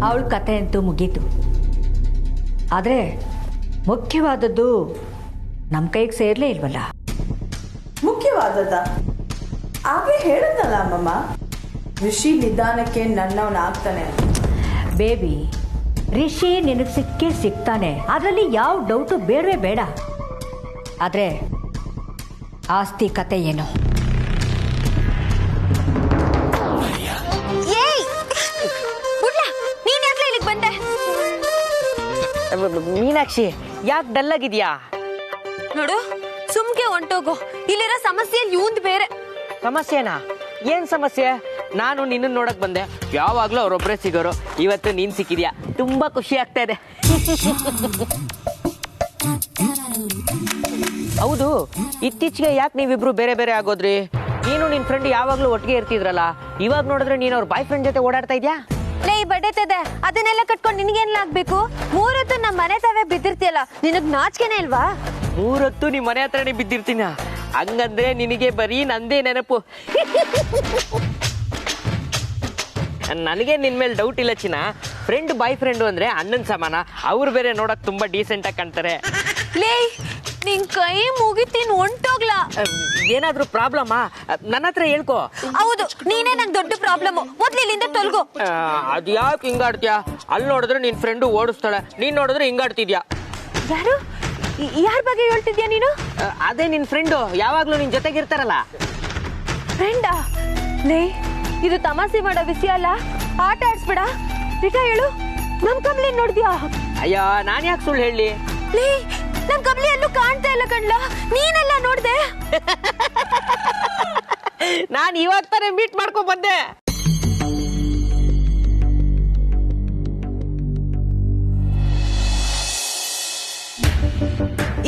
ಅವಳ ಕತೆ ಅಂತೂ ಮುಗೀತು. ಆದರೆ ಮುಖ್ಯವಾದದ್ದು ನಮ್ಮ ಕೈಗೆ ಸೇರ್ಲೇ ಇಲ್ವಲ್ಲ. ಮುಖ್ಯವಾದದ್ದ ಹಾಗೆ ಹೇಳಿದ್ನಲ್ಲ ಅಮ್ಮಮ್ಮ, ಋಷಿ ನಿಧಾನಕ್ಕೆ ನನ್ನವನಾಗ್ತಾನೆ. ಬೇಬಿ, ರಿಷಿ ನಿನಗೆ ಸಿಕ್ಕೇ ಸಿಗ್ತಾನೆ, ಅದರಲ್ಲಿ ಯಾವ ಡೌಟು ಬೇಡವೇ ಬೇಡ. ಆದರೆ ಆಸ್ತಿ ಕತೆ ಏನು? ಮೀನಾಕ್ಷಿ, ಯಾಕೆ ಡಲ್ ಆಗಿದ್ಯಾ? ನೋಡು, ಸುಮ್ಕೆ ಹೊಂಟೋಗು. ಇಲ್ಲಿರೋ ಸಮಸ್ಯೆ ಇವಂದ್ ಬೇರೆ. ಸಮಸ್ಯೆನಾ? ಏನ್ ಸಮಸ್ಯೆ? ನಾನು ನಿನ್ನ ನೋಡಕ್ ಬಂದೆ, ಯಾವಾಗ್ಲೂ ಅವ್ರೊಬ್ರೇ ಸಿಗೋರು. ಇವತ್ತು ನೀನ್ ಸಿಕ್ಕಿದ್ಯಾ, ತುಂಬಾ ಖುಷಿ ಆಗ್ತಾ ಇದೆ. ಹೌದು, ಇತ್ತೀಚೆಗೆ ಯಾಕೆ ನೀವಿಬ್ರು ಬೇರೆ ಬೇರೆ ಆಗೋದ್ರಿ? ನೀನು ನಿನ್ ಫ್ರೆಂಡ್ ಯಾವಾಗ್ಲೂ ಒಟ್ಟಿಗೆ ಇರ್ತಿದ್ರಲ್ಲ, ಇವಾಗ ನೋಡಿದ್ರೆ ನೀನ್ ಅವ್ರ ಬಾಯ್ ಫ್ರೆಂಡ್ ಜೊತೆ ಓಡಾಡ್ತಾ ಇದ್ಯಾ? ಲೇ ಬಡ್ಡೆತದೆ, ಅದನ್ನೆಲ್ಲ ಕಟ್ಕೊಂಡು ನಿನ್ಗೇನ್ಲಾಗ್ಬೇಕು? 3 ಹೊತ್ತು ನಮ್ಮ ಮನೆ ತಾವೇ ಬಿದ್ದಿರ್ತೀಯಲ್ಲ, ನಿನಗ್ ನಾಚಿಕೆನೇ ಇಲ್ವಾ? 3 ಹೊತ್ತು ನಿಮ್ ಮನೆ ಹತ್ರನೇ ಬಿದ್ದಿರ್ತೀನ? ಹಂಗಂದ್ರೆ ನಿನಗೆ ಬರೀ ನಂದೇ ನೆನಪು. ನನಗೆ ನಿನ್ ಮೇಲೆ ಡೌಟ್ ಇಲ್ಲ ಚಿನ್ನ. ಫ್ರೆಂಡ್ ಬಾಯ್ ಫ್ರೆಂಡು ಅಂದ್ರೆ ಅಣ್ಣನ್ ಸಮಾನ. ಅವ್ರು ಬೇರೆ ನೋಡಕ್ ತುಂಬಾ ಡೀಸೆಂಟ್ ಆಗಿ ಕಾಣ್ತಾರೆ. ಲೇ, ನಿನ್ ಕೈ ಮುಗಿತೀನಿ, ಹೊಂಟೋಗ್ಲಾ? ಏನಾದ್ರೂ ಪ್ರಾಬ್ಲಮಾ? ನನ್ನ ಹತ್ರ ಹೇಳ್ಕೊ. ಹೌದು, ನೀನೇ ನಂಗೆ ದೊಡ್ಡ ಪ್ರಾಬ್ಲಮ್. ಮೊದ್ಲು ಇಲ್ಲಿಂದ ತೊಲಗು. ಅದ್ ಯಾಕೆ ಹಿಂಗಾಡ್ತೀಯಾ? ಅಲ್ಲಿ ನೋಡಿದ್ರೆ ನಿನ್ ಫ್ರೆಂಡು ಓಡಿಸ್ತಾಳೆ, ನೀನ್ ನೋಡಿದ್ರೆ ಹಿಂಗಾಡ್ತಿದ್ಯಾ. ಯಾರು? ಯಾರ ಬಗ್ಗೆ ಹೇಳ್ತಿದ್ಯಾ ನೀನು? ಅದೇ ನಿನ್ ಫ್ರೆಂಡು, ಯಾವಾಗ್ಲೂ ನಿನ್ ಜೊತೆಗಿರ್ತಾರಲ್ಲ. ಫ್ರೆಂಡಾ? ಲೇ, ಇದು ತಮಾಷೆ ಮಾಡೋ ವಿಷಯ ಅಲ್ಲ, ಆಟ ಆಡ್ಸ್ಬೇಡ. ನಿಜ ಹೇಳು, ನಮ್ ಕಮ್ಲಿ ನೋಡ್ದ್ಯಾ? ಅಯ್ಯೋ, ನಾನ್ ಯಾಕೆ ಸುಳ್ಳು ಹೇಳಿ? ಲೇ, ನಮ್ ಕಮ್ಲಿ ಎಲ್ಲೂ ಕಾಣ್ತಾ ಇಲ್ಲ ಕಣ್ಲ, ನೀನೆಲ್ಲ ನೋಡ್ದೆ? ನಾನ್ ಇವಾಗ ತಾನೇ ಮೀಟ್ ಮಾಡ್ಕೊಂಡ್ ಬಂದೆ.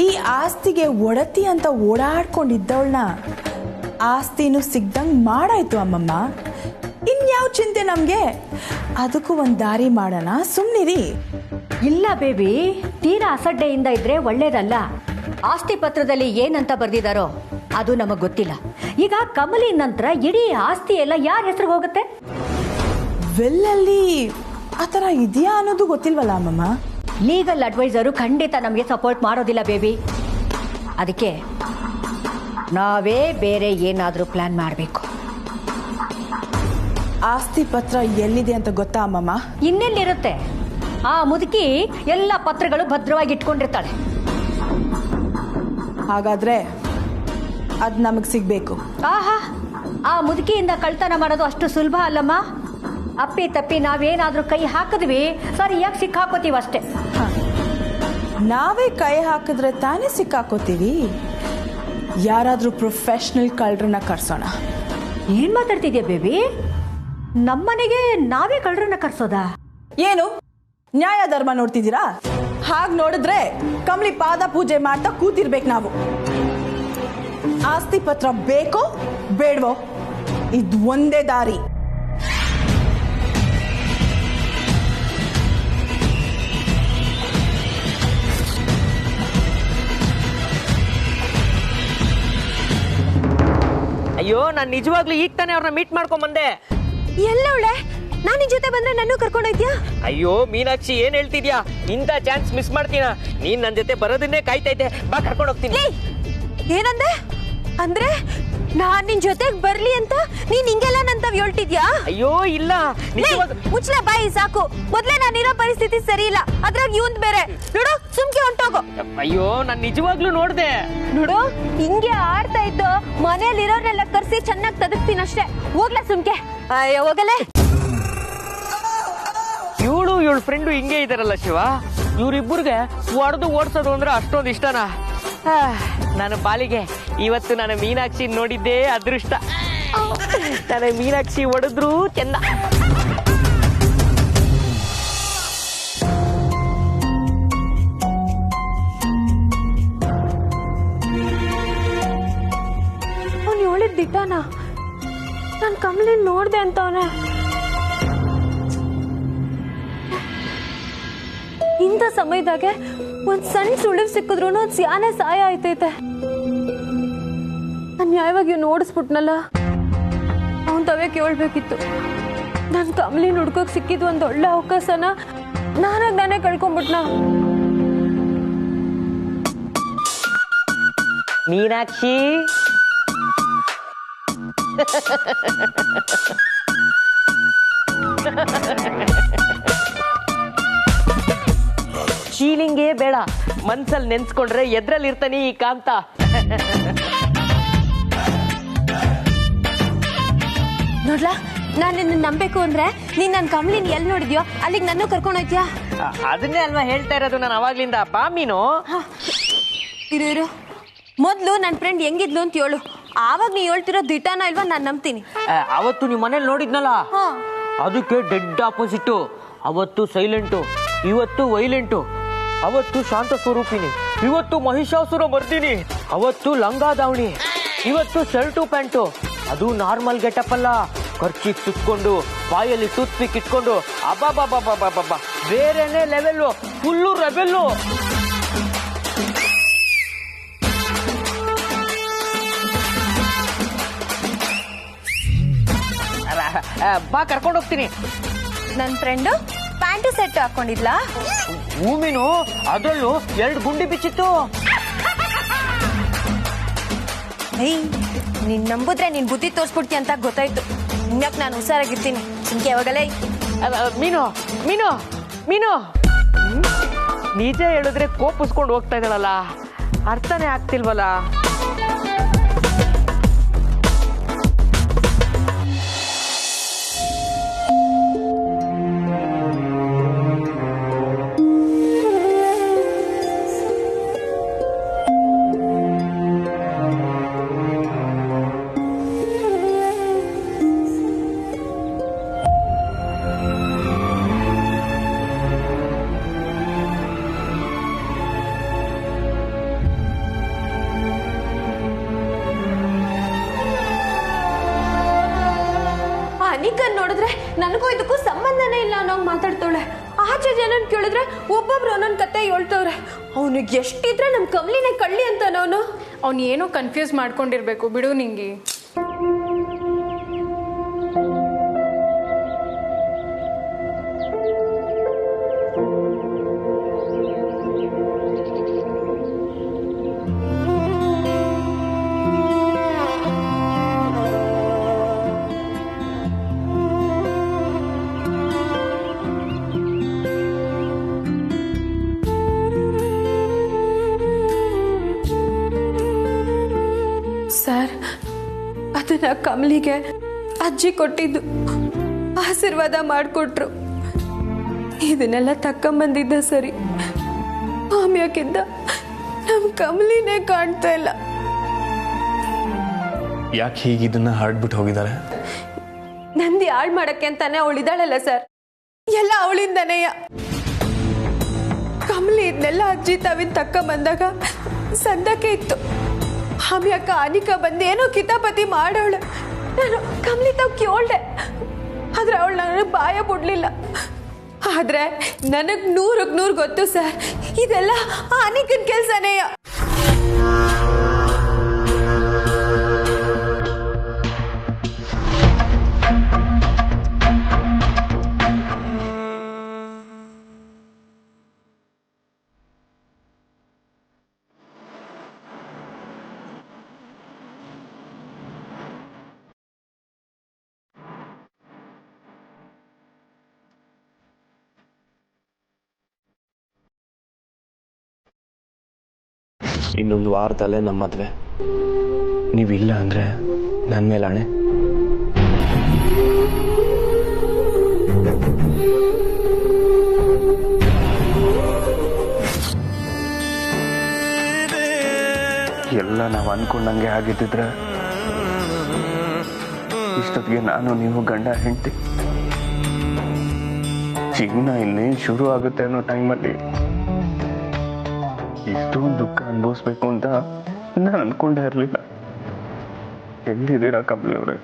ಈ ಆಸ್ತಿಗೆ ಒಡತಿ ಅಂತ ಓಡಾಡ್ಕೊಂಡಿದ್ದವಳನ್ನ ಆಸ್ತಿನೂ ಸಿಗ್ದಂಗ್ ಮಾಡಾಯ್ತು ಅಮ್ಮಮ್ಮ. ಇನ್ಯಾವ ಚಿಂತೆ ನಮ್ಗೆ? ಅದಕ್ಕೂ ಒಂದ್ ದಾರಿ ಮಾಡೋಣ, ಸುಮ್ನಿರಿ. ಇಲ್ಲ ಬೇಬಿ, ತೀರಾ ಅಸಡ್ಡೆಯಿಂದ ಇದ್ರೆ ಒಳ್ಳೇದಲ್ಲ. ಆಸ್ತಿ ಪತ್ರದಲ್ಲಿ ಏನಂತ ಬರ್ದಿದಾರೋ ಅದು ನಮಗ್ ಗೊತ್ತಿಲ್ಲ. ಈಗ ಕಮಲಿ ನಂತರ ಇಡೀ ಆಸ್ತಿ ಎಲ್ಲ ಯಾರ ಹೆಸರು ಹೋಗುತ್ತೆ? ವೆಲ್ಲಲ್ಲಿ ಆತರ ಇದೆಯಾ ಅನ್ನೋದು ಗೊತ್ತಿಲ್ವಲ್ಲ ಅಮ್ಮಮ್ಮ. ಲೀಗಲ್ ಅಡ್ವೈಸರು ಖಂಡಿತ ನಮಗೆ ಸಪೋರ್ಟ್ ಮಾಡೋದಿಲ್ಲ ಬೇಬಿ. ಅದಕ್ಕೆ ನಾವೇ ಬೇರೆ ಏನಾದರೂ ಪ್ಲಾನ್ ಮಾಡಬೇಕು. ಆಸ್ತಿ ಪತ್ರ ಎಲ್ಲಿದೆ ಅಂತ ಗೊತ್ತಾ ಅಮ್ಮಮ್ಮ? ಇನ್ನೆಲ್ಲಿರುತ್ತೆ? ಆ ಮುದುಕಿ ಎಲ್ಲ ಪತ್ರಗಳು ಭದ್ರವಾಗಿ ಇಟ್ಕೊಂಡಿರ್ತಾಳೆ. ಹಾಗಾದ್ರೆ ಅದ್ ನಮಗ್ ಸಿಗ್ಬೇಕು. ಆಹಾ, ಆ ಮುದುಕಿಯಿಂದ ಕಳ್ತನ ಮಾಡೋದು ಅಷ್ಟು ಸುಲಭ ಅಲ್ಲಮ್ಮ. ಅಪ್ಪಿ ತಪ್ಪಿ ನಾವೇನಾದ್ರೂ ಕೈ ಹಾಕಿದ್ವಿ, ಸರಿಯಾಗಿ ಸಿಕ್ಕಾಕೋತೀವಿ ಅಷ್ಟೇ. ನಾವೇ ಕೈ ಹಾಕಿದ್ರೆ ತಾನೇ ಸಿಕ್ಕಾಕೋತೀವಿ. ಯಾರಾದ್ರೂ ಪ್ರೊಫೆಷನಲ್ ಕಳ್ಳರನ್ನ ಕರ್ಸೋಣ. ಏನ್ ಮಾತಾಡ್ತಿದ್ಯಾ ಬೇಬಿ? ನಮ್ಮನೆಗೆ ನಾವೇ ಕಳ್ಳರನ್ನ ಕರ್ಸೋದಾ? ಏನು ನ್ಯಾಯ ಧರ್ಮ ನೋಡ್ತಿದ್ದೀರಾ? ಹಾಗ್ ನೋಡಿದ್ರೆ ಕಮಲಿ ಪಾದ ಪೂಜೆ ಮಾಡ್ತಾ ಕೂತಿರ್ಬೇಕು ನಾವು. ಆಸ್ತಿ ಪತ್ರ ಬೇಕೋ ಬೇಡವೋ, ಇದು ಒಂದೇ ದಾರಿ. ಅಯ್ಯೋ, ನಾನ್ ನಿಜವಾಗ್ಲೂ ಈಗ ತಾನೇ ಅವ್ರನ್ನ ಮೀಟ್ ಮಾಡ್ಕೊಂಡ್ ಬಂದೆ. ಎಲ್ಲವಳೆ? ನಾನ್ ನಿನ್ ಜೊತೆ ಬಂದ್ರೆ ನನ್ನೂ ಕರ್ಕೊಂಡೋಯ್ತ್ಯಾ? ಅಯ್ಯೋ ಮೀನಾಕ್ಷಿ, ಏನ್ ಹೇಳ್ತಿದ್ಯಾ? ಇಂಥ ಚಾನ್ಸ್ ಮಿಸ್ ಮಾಡ್ತೀನ? ನೀನ್ ನನ್ ಜೊತೆ ಬರೋದನ್ನೇ ಕಾಯ್ತೈತೆ. ಬಾ, ಕರ್ಕೊಂಡು ಹೋಗ್ತೀನಿ. ಏನಂದೆ? ಅಂದ್ರೆ ನಾನ್ ನಿನ್ ಜೊತೆಗ್ ಬರ್ಲಿ ಅಂತ ನೀನ್ ಹಿಂಗೆಲ್ಲ ನಂತವ್ ಹೇಳ್ತಿದ್ಯಾ? ಅಯ್ಯೋ ಇಲ್ಲ, ಮುಚ್ಚಲ ಬಾಯಿ, ಸಾಕು. ಮೊದ್ಲೇ ನಾನಿರೋ ಪರಿಸ್ಥಿತಿ ಸರಿ ಇಲ್ಲ, ಅದ್ರಾಗ ಇವಂದ್ ಬೇರೆ. ನೋಡು, ಸುಮ್ಕೆ ಹೊಂಟೋಗು. ಅಯ್ಯೋ, ನಾನ್ ನಿಜವಾಗ್ಲೂ ನೋಡ್ದೆ. ನೋಡು, ಹಿಂಗೆ ಆಡ್ತಾ ಇದ್ದು ಮನೇಲಿರೋರ್ನೆಲ್ಲ ಕರ್ಸಿ ಚೆನ್ನಾಗಿ ತದಕ್ತೀನಿ ಅಷ್ಟೇ. ಹೋಗ್ಲಾ ಸುಮ್ಕೆ? ಅಯ್ಯೋ ಹೋಗಲೇ. ಇವಳ ಫ್ರೆಂಡು ಹಿಂಗೆ ಇದಾರಲ್ಲ ಶಿವ. ಇವ್ರಿಬ್ಬರಿಗೆ ಹೊಡೆದು ಓಡಿಸೋದು ಅಂದ್ರೆ ಅಷ್ಟೊಂದು ಇಷ್ಟನಾ? ನನ್ನ ಪಾಲಿಗೆ ಇವತ್ತು ನನ್ನ ಮೀನಾಕ್ಷಿ ನೋಡಿದ್ದೇ ಅದೃಷ್ಟ. ನನ್ನ ಮೀನಾಕ್ಷಿ ಹೊಡೆದ್ರು ಚೆಂದ. ಅವ್ನು ಹೇಳಿದ್ ದಿಟ್ಟಾನ? ನಾನು ಕಮಲಿ ನೋಡ್ದೆ ಅಂತವನೆ. ಇಂಥ ಸಮಯದಾಗೆ ಒಂದ್ ಸಣ್ಣ ಸುಳಿವು ಸಿಕ್ಕಿದ್ರು ಅದು ಸ್ಯಾನೆ ಸಹಾಯ ಆಯ್ತೈತೆ. ನಾನು ನ್ಯಾಯವಾಗಿ ಇವ್ನು ಓಡಿಸ್ಬಿಟ್ನಲ್ಲ, ಅವನ್ ತವೆ ಕೇಳ್ಬೇಕಿತ್ತು. ನನ್ನ ಕಮಲಿ ಹುಡ್ಕೋಕ್ ಸಿಕ್ಕಿದ್ ಒಂದು ಒಳ್ಳೆ ಅವಕಾಶನ ನಾನೇ ಕಳ್ಕೊಂಡ್ಬಿಟ್ನ. ಮೀನಾಕ್ಷಿ, ಶೀಲಿಂಗೇ ಬೇಡ, ಮನ್ಸಲ್ಲಿ ನೆನ್ಸ್ಕೊಂಡ್ರೆ ಎದ್ರಲ್ಲಿ ಇರ್ತಾನೆ ಈ ಕಾಂತ. ನೋಡ್ಲಾ, ನಾನು ನಿನ್ನ ನಂಬೇಕು ಅಂದ್ರೆ ನೀನ್ ನನ್ನ ಕಮಲಿನ ಎಲ್ಲಿ ನೋಡಿದ್ಯೋ ಅಲ್ಲಿಗೆ ನನ್ನೂ ಕರ್ಕೊಂಡು ಹೋಯ್ತೀಯಾ? ಅದನ್ನೇ ಅಲ್ವಾ ಹೇಳ್ತಾ ಇರೋದು ನಾನು ಅವಾಗ್ಲಿಂದ. ಬಾ ಮೀನು. ಇರು, ಮೊದ್ಲು ನನ್ನ ಫ್ರೆಂಡ್ ಹೆಂಗಿದ್ಲು ಅಂತ ಹೇಳು. ಆವಾಗ ನೀ ಹೇಳ್ತಿರೋ ದಿಟಾನ ಇಲ್ವಾ ನಾನು ನಂಬ್ತೀನಿ. ಅವತ್ತು ನಿಮ್ಮ ಮನೇಲಿ ನೋಡಿದ್ನಲ್ಲ, ಅದಕ್ಕೆ ಡೆಡ್ ಆಪೋಸಿಟ್. ಅವತ್ತು ಸೈಲೆಂಟು, ಇವತ್ತು ವೈಲೆಂಟು. ಅವತ್ತು ಶಾಂತ ಸ್ವರೂಪಿನಿ, ಇವತ್ತು ಮಹಿಷಾಸುರ ಮರ್ದಿನಿ. ಅವತ್ತು ಲಂಗ ದಾವಣಿ, ಇವತ್ತು ಶರ್ಟು ಪ್ಯಾಂಟು. ಅದು ನಾರ್ಮಲ್ ಗೆಟಪ್ ಅಲ್ಲ, ಖರ್ಚಿಗೆ ಸುತ್ಕೊಂಡು ಬಾಯಲ್ಲಿ ಟೂತ್ ಪಿಕ್ ಇಟ್ಕೊಂಡು ಅಬ್ಬಾ ಬೇರೆನೆ ಲೆವೆಲ್ಲು, ಫುಲ್ಲು ರೆಬೆಲ್ಲು. ಬಾ ಕರ್ಕೊಂಡು ಹೋಗ್ತೀನಿ. ನನ್ನ ಫ್ರೆಂಡು ಪ್ಯಾಂಟು ಸೆಟ್ ಹಾಕೊಂಡಿದ್ಲಾ? ಮೀನು, ಅದ್ರಲ್ಲೂ 2 ಗುಂಡಿ ಬಿಚ್ಚಿತ್ತು. ಏಯ್, ನೀನ್ ನಂಬುದ್ರೆ ನೀನ್ ಬುದ್ಧಿ ತೋರ್ಸ್ಬಿಡ್ತಿ ಅಂತ ಗೊತ್ತಾಯ್ತು. ಇನ್ಯಾಕ್ ನಾನು ಹುಷಾರಾಗಿರ್ತೀನಿ. ಸುಮ್ಕೆ ಯಾವಾಗಲೇ ಮೀನು ಮೀನು ಮೀನು ನಿಜ ಹೇಳಿದ್ರೆ ಕೋಪಿಸ್ಕೊಂಡು ಹೋಗ್ತಾ ಇದ್ದಾಳಲ್ಲ, ಅರ್ಥನೇ ಆಗ್ತಿಲ್ವಲ್ಲ. ಅನಿಕನ್ ನೋಡಿದ್ರೆ ನನಗೂ ಇದಕ್ಕೂ ಸಂಬಂಧನೇ ಇಲ್ಲ ಅನ್ನೋಂಗ್ ಮಾತಾಡ್ತಾಳೆ. ಆಚೆ ಜನನ್ ಕೇಳಿದ್ರೆ ಒಬ್ಬೊಬ್ರು ಒಂದೊಂದ್ ಕತೆ ಹೇಳ್ತವ್ರೆ. ಅವನಿಗೆ ಎಷ್ಟಿದ್ರೆ ನಮ್ ಕಮಲಿನೇ ಕಳ್ಳಿ ಅಂತ ಅವನು. ಅವ್ನು ಏನೋ ಕನ್ಫ್ಯೂಸ್ ಮಾಡ್ಕೊಂಡಿರ್ಬೇಕು ಬಿಡು ನಿಂಗೆ. ಸರ್, ಅದನ್ನ ಕಮಲಿಗೆ ಅಜ್ಜಿ ಕೊಟ್ಟಿದ್ದು, ಆಶೀರ್ವಾದ ಮಾಡಿಕೊಟ್ರು. ಇದನ್ನೆಲ್ಲ ತಕ್ಕಂಬಂದಿದ್ದ ಸರಿ. ಆಮ್ಯಾಕಿಂದ ನಮ್ ಕಮಲಿನೇ ಕಾಣ್ತಾ ಇಲ್ಲ. ಯಾಕೆ ಹೀಗೆ ಇದನ್ನ ಹಾಡ್ಬಿಟ್ಟು ಹೋಗಿದ್ದಾರೆ? ನಂದಿ ಹಾಳು ಮಾಡಕ್ಕೆ ಅಂತಾನೆ ಅವಳಿದಾಳಲ್ಲ ಸರ್, ಎಲ್ಲ ಅವಳಿಂದನೇ. ಕಮಲಿ ಇದನ್ನೆಲ್ಲ ಅಜ್ಜಿ ತಾವಿನ ತಕ್ಕಂಬಂದಾಗ ಸಂದಕ್ಕೆ ಇತ್ತು. ಆಮ್ಯಾಕ ಅನಿಕಾ ಬಂದು ಏನೋ ಕಿತಾಪತಿ ಮಾಡೋಳು. ನಾನು ಕಮಲಿ ತಾವ್ ಕೇಳ್ದೆ, ಆದ್ರೆ ಅವಳು ನನಗೆ ಬಾಯ ಬಿಡ್ಲಿಲ್ಲ. ಆದ್ರೆ ನನಗ್ 100ಕ್ಕೆ 100 ಗೊತ್ತು ಸರ್, ಇದೆಲ್ಲ ಆ ಅನಿಕನ್ ಕೆಲ್ಸನೇ. ಇನ್ನೊಂದು ವಾರದಲ್ಲೇ ನಮ್ಮ ಮದುವೆ. ನೀವಿಲ್ಲ ಅಂದರೆ ನನ್ನ ಮೇಲೆ ಆಣೆ. ಎಲ್ಲ ನಾವು ಅನ್ಕೊಂಡಂಗೆ ಆಗಿದ್ದಿದ್ರೆ ಇಷ್ಟೊತ್ತಿಗೆ ನಾನು ನೀವು ಗಂಡ ಹೆಂಡತಿ. ಜೀವನ ಇನ್ನೇನು ಶುರು ಆಗುತ್ತೆ ಅನ್ನೋ ಟೈಮಲ್ಲಿ ಇಷ್ಟೊಂದು ದುಃಖ ಅನುಭವಿಸ್ಬೇಕು ಅಂತ ನಾನು ಅನ್ಕೊಂಡೇ ಇರಲಿಲ್ಲ. ಎಲ್ಲಿದ್ದೀರಾ ಕಮಲಿ ಅವರೇ?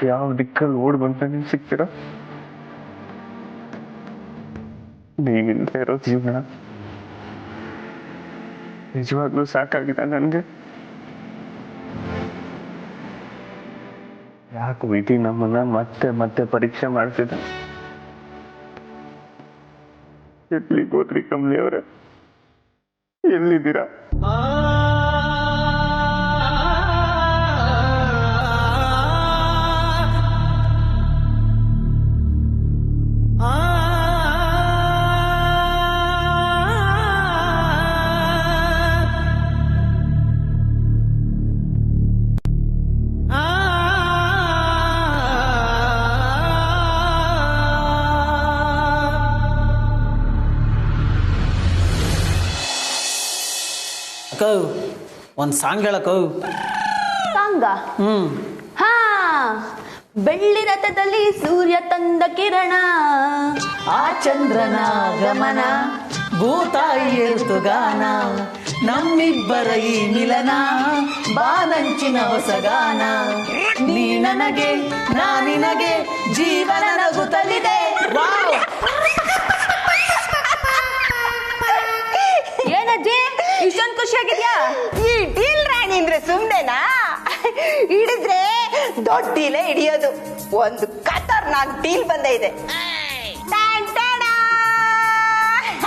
ಯಾವ ದಿಕ್ಕಲ್ಲಿ ಓಡ್ ಬಂತ ನೀವು ಸಿಗ್ತೀರಾ? ನೀವಿಲ್ಲದೆ ಇರೋ ಜೀವನ ನಿಜವಾಗ್ಲೂ ಸಾಕಾಗಿದೆ ನನಗೆ. ಯಾಕೆ ವಿಧಿ ನಮ್ಮನ್ನ ಮತ್ತೆ ಮತ್ತೆ ಪರೀಕ್ಷೆ ಮಾಡ್ತಿದ್ದ? ಎಲ್ಲಿಗೆ ಹೋದ್ರಿ ಕಮಲಿ ಅವರೇ? ಎಲ್ಲಿದ್ದೀರಾ? ಅಕ್ಕ ಒಂದು ಸಾಂಗ್ ಹೇಳಕ್ಕ. ಸಾಂಗ? ಹಾ, ಬೆಳ್ಳಿ ರಥದಲ್ಲಿ ಸೂರ್ಯ ತಂದ ಕಿರಣ, ಆ ಚಂದ್ರನ ಗಮನ, ಭೂತಾಯಿ ಏರುತು ಗಾನ, ನಮ್ಮಿಬ್ಬರ ಈ ಮಿಲನ, ಬಾನಂಚಿನ ಹೊಸಗಾನ, ನೀ ನನಗೆ ನಾ ನಿನಗೆ ಜೀವನ ನಗುತ್ತಲಿದೆ. ವಾವ್! ಏನಜ್ಜಿ ಇಷ್ಟೊಂದು ಖುಷಿಯಾಗಿದ್ಯಾ? ಈ ಡೀಲ್ ರಾಣಿ ಅಂದ್ರೆ ಸುಮ್ನೆನಾ? ಹಿಡಿದ್ರೆ ದೊಡ್ಡ ಡೀಲೇ ಹಿಡಿಯೋದು. ಒಂದು ಖತರ್ನಾಕ್ ಡೀಲ್ ಬಂದೈತೆ.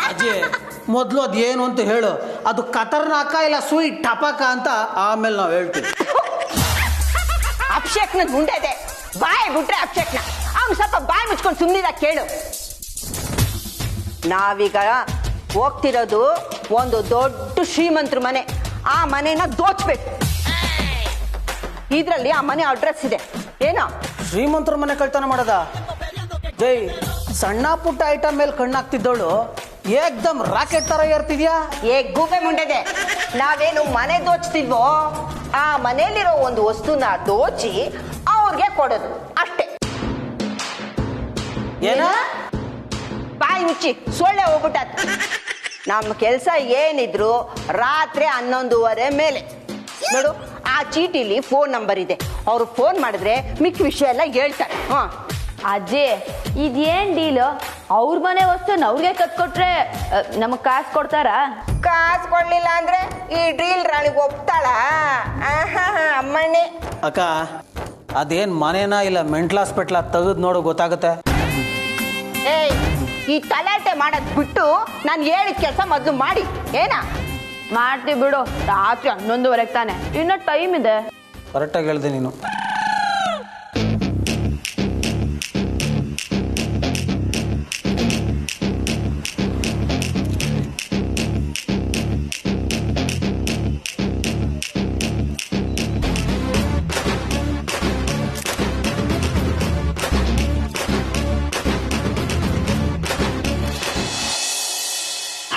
ಅಜ್ಜಿ, ಮೊದಲು ಅದು ಏನು ಅಂತ ಹೇಳು. ಅದು ಖತರ್ನಾಕ ಇಲ್ಲ ಸ್ವೀಟ್ ಟಪಕ ಅಂತ ಆಮೇಲೆ ನಾವು ಹೇಳ್ತೀವಿ. ಅಭಿಷೇಕ್ನ ಗುಂಡೆದೆ, ಬಾಯ್ ಬಿಟ್ರೆ ಅಭಿಷೇಕ್ನ. ಅವ್ನು ಸ್ವಲ್ಪ ಬಾಯ್ ಮುಚ್ಕೊಂಡು ಸುಮ್ಮನಿಲ್ಲ ಕೇಳು. ನಾವೀಗ ಹೋಗ್ತಿರೋದು ಒಂದು ದೊಡ್ಡ ಶ್ರೀಮಂತರ ಮನೆ. ಆ ಮನೆನ ದೋಚ್ಬೇಕು. ಇದ್ರಲ್ಲಿ ಆ ಮನೆ ಅಡ್ರೆಸ್ ಇದೆ. ಏನೋ ಶ್ರೀಮಂತರ ಮನೆ ಕಳ್ತನ ಮಾಡದ? ಜೈ, ಸಣ್ಣ ಪುಟ್ಟ ಐಟಮ್ ಮೇಲೆ ಕಣ್ಣಾಗ್ತಿದ್ದವಳು ಏಕ್ದಮ್ ರಾಕೆಟ್ ತರ ಏರ್ತಿದ್ಯಾ? ಗೂಬೆ ಮುಂಡೆದೆ. ನಾವೇನು ಮನೆ ದೋಚ್ತಿಲ್ವೋ, ಆ ಮನೆಯಲ್ಲಿರೋ ಒಂದು ವಸ್ತುನ ದೋಚಿ ಅವ್ರಿಗೆ ಕೊಡೋದು ಅಷ್ಟೇ. ಏನ? ಬಾಯಿ ಮುಚ್ಚಿ, ಸೊಳ್ಳೆ ಹೋಗ್ಬಿಟ್ಟ. ನಮ್ಮ ಕೆಲಸ ಏನಿದ್ರು ರಾತ್ರಿ 11:30 ಮೇಲೆ. ನೋಡು, ಆ ಚೀಟಿಲಿ ಫೋನ್ ನಂಬರ್ ಇದೆ. ಅವ್ರು ಫೋನ್ ಮಾಡಿದ್ರೆ ಮಿಕ್ಕ ವಿಷಯ ಎಲ್ಲ ಹೇಳ್ತಾರೆ. ಅಜ್ಜಿ, ಇದೇನ್ ಡೀಲು? ಅವ್ರ ಮನೆ ವಸ್ತುನ ಅವ್ರಿಗೆ ಕಟ್ಕೊಟ್ರೆ ನಮಗ್ ಕಾಸು ಕೊಡ್ತಾರ? ಕಾಸು ಕೊಡ್ಲಿಲ್ಲ ಅಂದ್ರೆ ಈ ಡೀಲ್ ರಾಣಿಗೆ ಒಪ್ತಾಳ? ಅಮ್ಮಣ್ಣೆ. ಅಕ್ಕ, ಅದೇನ್ ಮನೇನ ಇಲ್ಲ ಮೆಂಟಲ್ ಹಾಸ್ಪಿಟ್ಲ ತೆಗೆದು ನೋಡು ಗೊತ್ತಾಗುತ್ತೆ. ಏಯ್, ಈ ತಲಾಟೆ ಮಾಡೋದ್ ಬಿಟ್ಟು ನಾನು ಹೇಳಿದ ಕೆಲಸ ಮೊದಲು ಮಾಡಿ. ಏನ ಮಾಡ್ತೀವಿ ಬಿಡು, ರಾತ್ರಿ 11:30 ತಾನೆ, ಇನ್ನ ಟೈಮ್ ಇದೆ. ಕರೆಕ್ಟಾಗಿ ಹೇಳ್ದೆ ನೀನು.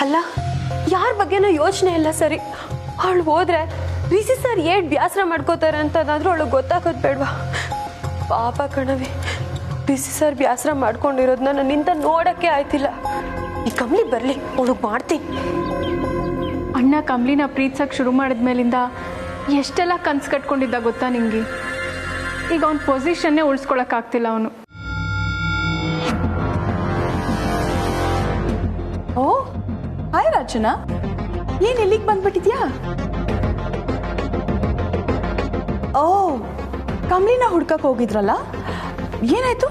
ಅಲ್ಲ, ಯಾರ ಬಗ್ಗೆನೂ ಯೋಚನೆ ಇಲ್ಲ. ಸರಿ, ಅವಳು ಹೋದ್ರೆ ರಿಸಿ ಸರ್ ಏಟ್ ಬ್ಯಾಸರ ಮಾಡ್ಕೋತಾರೆ ಅಂತನಾದ್ರೂ ಅವಳು ಗೊತ್ತಾಗೋದು ಬೇಡವಾ? ಪಾಪ ಕಣವಿ, ರಿಸಿ ಸರ್ ಬ್ಯಾಸರ ಮಾಡ್ಕೊಂಡಿರೋದನ್ನ ನನ್ನಿಂದ ನೋಡಕ್ಕೆ ಆಯ್ತಿಲ್ಲ. ಈ ಕಮ್ಲಿ ಬರ್ಲಿ, ಅವಳಿಗೆ ಮಾಡ್ತೀನಿ. ಅಣ್ಣ ಕಮ್ಲಿನ ಪ್ರೀತಿಸಕ್ಕೆ ಶುರು ಮಾಡಿದ್ಮೇಲಿಂದ ಎಷ್ಟೆಲ್ಲ ಕನ್ಸು ಕಟ್ಕೊಂಡಿದ್ದ ಗೊತ್ತಾ ನಿಂಗೆ? ಈಗ ಅವ್ನ ಪೊಸಿಷನ್ನೇ ಉಳಿಸ್ಕೊಳಕ್ಕಾಗ್ತಿಲ್ಲ ಅವನು. ಓ, ಹಾಯ್ ರಚನಾ, ಏನ್ ಇಲ್ಲಿಗೆ ಬಂದ್ಬಿಟ್ಟಿದ್ಯಾ? ಓ, ಕಮ್ಲಿನ ಹುಡ್ಕಕ್ ಹೋಗಿದ್ರಲ್ಲ, ಏನಾಯ್ತು?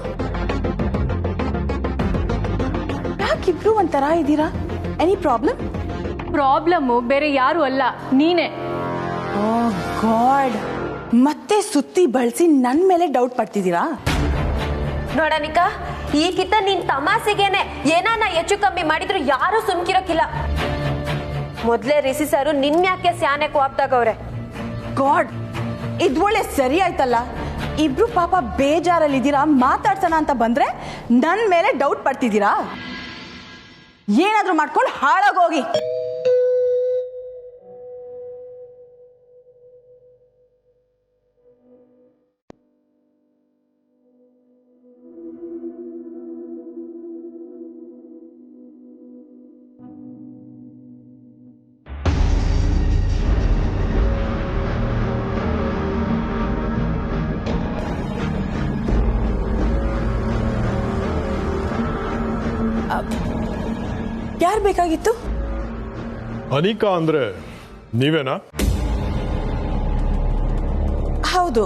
ಯಾಕಿಬ್ರು ಒಂಥರ ಇದ್ದೀರಾ? Any problem? ಪ್ರಾಬ್ಲಮ್ಮು ಬೇರೆ ಯಾರು ಅಲ್ಲ, ನೀನೇ. ಓ ಗಾಡ್, ಮತ್ತೆ ಸುತ್ತಿ ಬಳಸಿ ನನ್ ಮೇಲೆ ಡೌಟ್ ಪಡ್ತಿದ್ದೀರಾ? ನೋಡನಿಕಾ, ಈ ಕಿತ್ತ ನಿನ್ ತಮಾಸೆಗೇನೆ ಏನಾನ ಹೆಚ್ಚು ಕಮ್ಮಿ ಮಾಡಿದ್ರು ಯಾರು ಸುಮ್ಕಿರೋಕಿಲ್ಲ. ಮೊದ್ಲೇ ರಿಸಿ ಸಾರು ನಿನ್ಯಾಕೆ ಸ್ಯಾನೆ ಕೋಪ್ದಾಗವ್ರೆ. ಗಾಡ್, ಇದು ಒಳ್ಳೆ ಸರಿ ಆಯ್ತಲ್ಲ. ಇಬ್ರು ಪಾಪ ಬೇಜಾರಲ್ಲಿದ್ದೀರಾ, ಮಾತಾಡ್ಸೋಣ ಅಂತ ಬಂದ್ರೆ ನನ್ ಮೇಲೆ ಡೌಟ್ ಪಡ್ತಿದ್ದೀರಾ? ಏನಾದ್ರೂ ಮಾಡ್ಕೊಂಡು ಹಾಳಾಗೋಗಿ. ಯಾರು ಬೇಕಾಗಿತ್ತು? ಅನಿಕಾ ಅಂದ್ರೆ ನೀವೇನಾ? ಹೌದು.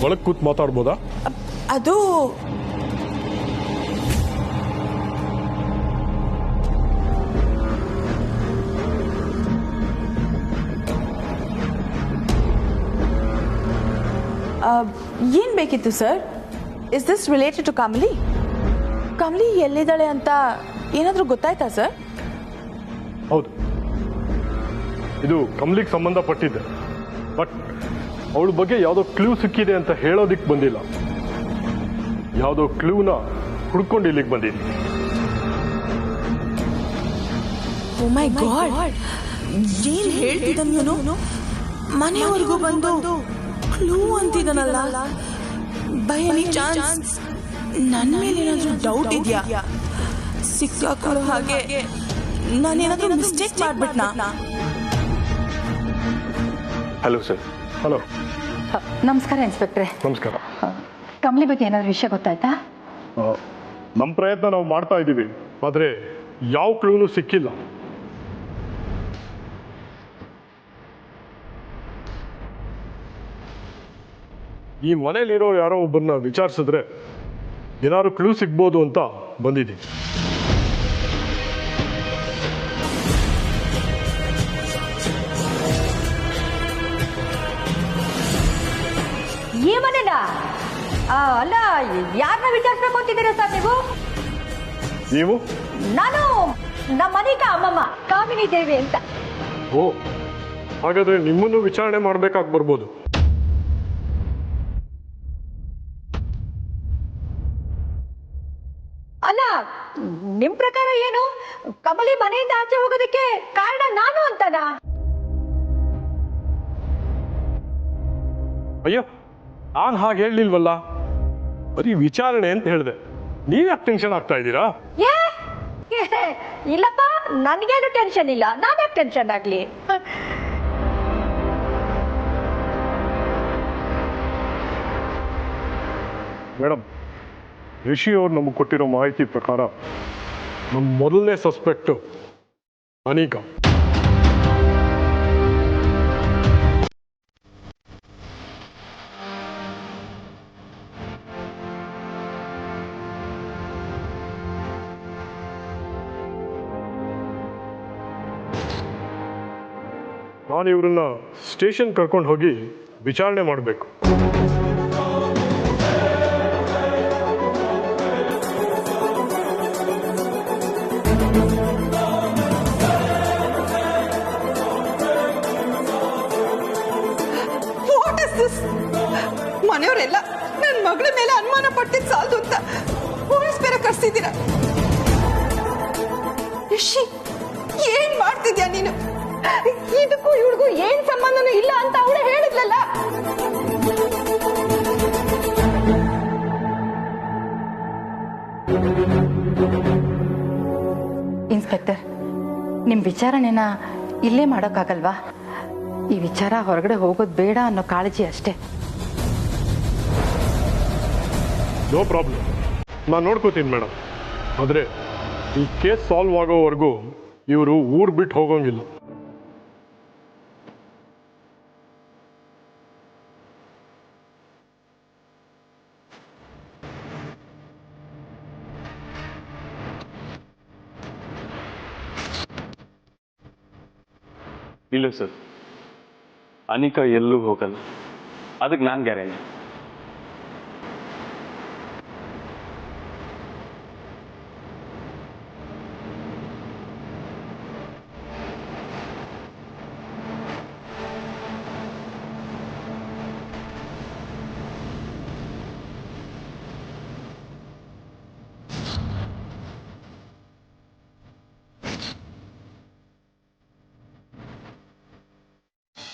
ಒಳಗೆ ಕೂತ್ ಮಾತಾಡ್ಬೋದಾ? ಅದು ಏನ್ ಬೇಕಿತ್ತು sir? Is this related to Kamali? Kamali ಎಲ್ಲಿದ್ದಾಳೆ ಅಂತ ಏನಾದರೂ ಗೊತ್ತಾಯ್ತಾ ಸರ್? ಹೌದು, ಇದು ಕಮಲಿಗೆ ಸಂಬಂಧಪಟ್ಟಿದ್ದೆ. ಬಟ್ ಅವಳ ಬಗ್ಗೆ ಯಾವುದೋ ಕ್ಲೂ ಸಿಕ್ಕಿದೆ ಅಂತ ಹೇಳೋದಿಕ್ ಬಂದಿಲ್ಲ. ಯಾವುದೋ ಕ್ಲೂನ ಹುಡ್ಕೊಂಡು ಇಲ್ಲಿಗೆ ಬಂದಿದ್ದೀನಿ. ಓ ಮೈ ಗಾಡ್, ಏನ್ ಹೇಳ್ತಿದ್ದಾನು? ಮನೆಯವರೆಗೂ ಬಂದು ಕ್ಲೂ ಅಂತಿದ್ದಾನಲ್ಲ. ಬೈ ಎನಿ ಚಾನ್ಸ್ ನನ್ನ ಮೇಲೆ ಏನಾದರೂ ಡೌಟ್ ಇದೆಯಾ? ಸಿಕ್ಕಾಕೊಳ್ಳೋ ಹಾಗೆ ನಾನೇನಾದರೂ ಮಿಸ್ಟೇಕ್ ಮಾಡ್ಬಿಟ್ನಾ? Hello sir. ಹಲೋ, ನಮಸ್ಕಾರ ಇನ್ಸ್ಪೆಕ್ಟ್ರೆ. ನಮಸ್ಕಾರ. ಕಮಲಿ ಬಗ್ಗೆ ಏನಾದ್ರು ವಿಷಯ ಗೊತ್ತಾಯ್ತಾ? ನಮ್ಮ ಪ್ರಯತ್ನ ನಾವು ಮಾಡ್ತಾ ಇದ್ದೀವಿ, ಆದರೆ ಯಾವ ಕ್ಲೂನು ಸಿಕ್ಕಿಲ್ಲ. ಈ ಮನೇಲಿರೋ ಯಾರೋ ಒಬ್ಬರನ್ನ ವಿಚಾರಿಸಿದ್ರೆ ಏನಾದ್ರು ಕ್ಲೂ ಸಿಗ್ಬೋದು ಅಂತ ಬಂದಿದ್ದೀನಿ. ಈ ಮನೆನಾ? ಅಲ್ಲ, ಯಾರನ್ನ ವಿಚಾರಿಸ್ಬೇಕು ಅಂತಿದ್ದೀರಾ ಸರ್ ನೀವು? ನೀವು? ನಾನು ನಮ್ಮ ಮನೆಗ ಅಮ್ಮಮ್ಮ ಕಾಮಿನಿ ದೇವಿ ಅಂತ. ಓ, ಹಾಗಾದ್ರೆ ನಿಮ್ಮನ್ನು ವಿಚಾರಣೆ ಮಾಡ್ಬೇಕಾಗಿ ಬರ್ಬೋದು. ಅಲ್ಲ, ನಿಮ್ ಪ್ರಕಾರ ಏನು? ಕಮಲಿ ಮನೆಯಿಂದ ಆಚೆ ಹೋಗೋದಕ್ಕೆ ಕಾರಣ ನಾನು ಅಂತನಾ? ಅಯ್ಯೋ, ನಾನು ಹಾಗೆ ಹೇಳಲಿಲ್ವಲ್ಲ, ಬರೀ ವಿಚಾರಣೆ ಅಂತ ಹೇಳಿದೆ. ನೀವ್ಯಾಕೆ ಟೆನ್ಷನ್ ಆಗ್ತಾ ಇದ್ದೀರಾ? ಇಲ್ಲಪ್ಪ, ನನ್ಗೇನು ಟೆನ್ಷನ್ ಇಲ್ಲ. ನಾನ್ಯಾಕೆ ಟೆನ್ಷನ್ ಆಗ್ಲಿ? ಮೇಡಮ್, ರಿಷಿ ಅವ್ರು ನಮಗೆ ಕೊಟ್ಟಿರೋ ಮಾಹಿತಿ ಪ್ರಕಾರ ನಮ್ಮ ಮೊದಲನೇ ಸಸ್ಪೆಕ್ಟು ಅನಿಕಾ. ನಾನು ಇವ್ರನ್ನ ಸ್ಟೇಷನ್ ಕರ್ಕೊಂಡು ಹೋಗಿ ವಿಚಾರಣೆ ಮಾಡಬೇಕು. ಮನೆಯವರೆಲ್ಲ ನನ್ನ ಮಗಳ ಮೇಲೆ ಅನುಮಾನ ಪಟ್ಟಿದ್ ಸಾಲದು ಅಂತ ಪೊಲೀಸ್ ಬೇರೆ ಕರ್ಸಿದ್ದೀರಾ? ರಿಷಿ, ಏನ್ ಮಾಡ್ತಿದ್ಯಾ ನೀನು? ಇದಕ್ಕೂ ಇವಳಿಗೂ ಏನ್ ಸಂಬಂಧನೂ ಇಲ್ಲ ಅಂತ ಅವಳು ಹೇಳಿದ್ಲಲ್ಲ. ಇನ್ಸ್ಪೆಕ್ಟರ್, ನಿಮ್ ವಿಚಾರಣೆನ ಇಲ್ಲೇ ಮಾಡೋಕ್ಕಾಗಲ್ವಾ? ಈ ವಿಚಾರ ಹೊರಗಡೆ ಹೋಗೋದು ಬೇಡ ಅನ್ನೋ ಕಾಳಜಿ ಅಷ್ಟೇ. ನೋ ಪ್ರಾಬ್ಲಮ್, ನಾನು ನೋಡ್ಕೋತೀನಿ ಮೇಡಮ್. ಆದರೆ ಈ ಕೇಸ್ ಸಾಲ್ವ್ ಆಗೋವರೆಗೂ ಇವರು ಊರು ಬಿಟ್ಟು ಹೋಗೋಂಗಿಲ್ಲ. ಇಲ್ಲ ಸರ್, ಅನಿಕಾ ಎಲ್ಲೂ ಹೋಗಲ್ಲ, ಅದಕ್ಕೆ ನಾನು ಗ್ಯಾರಂಟಿ.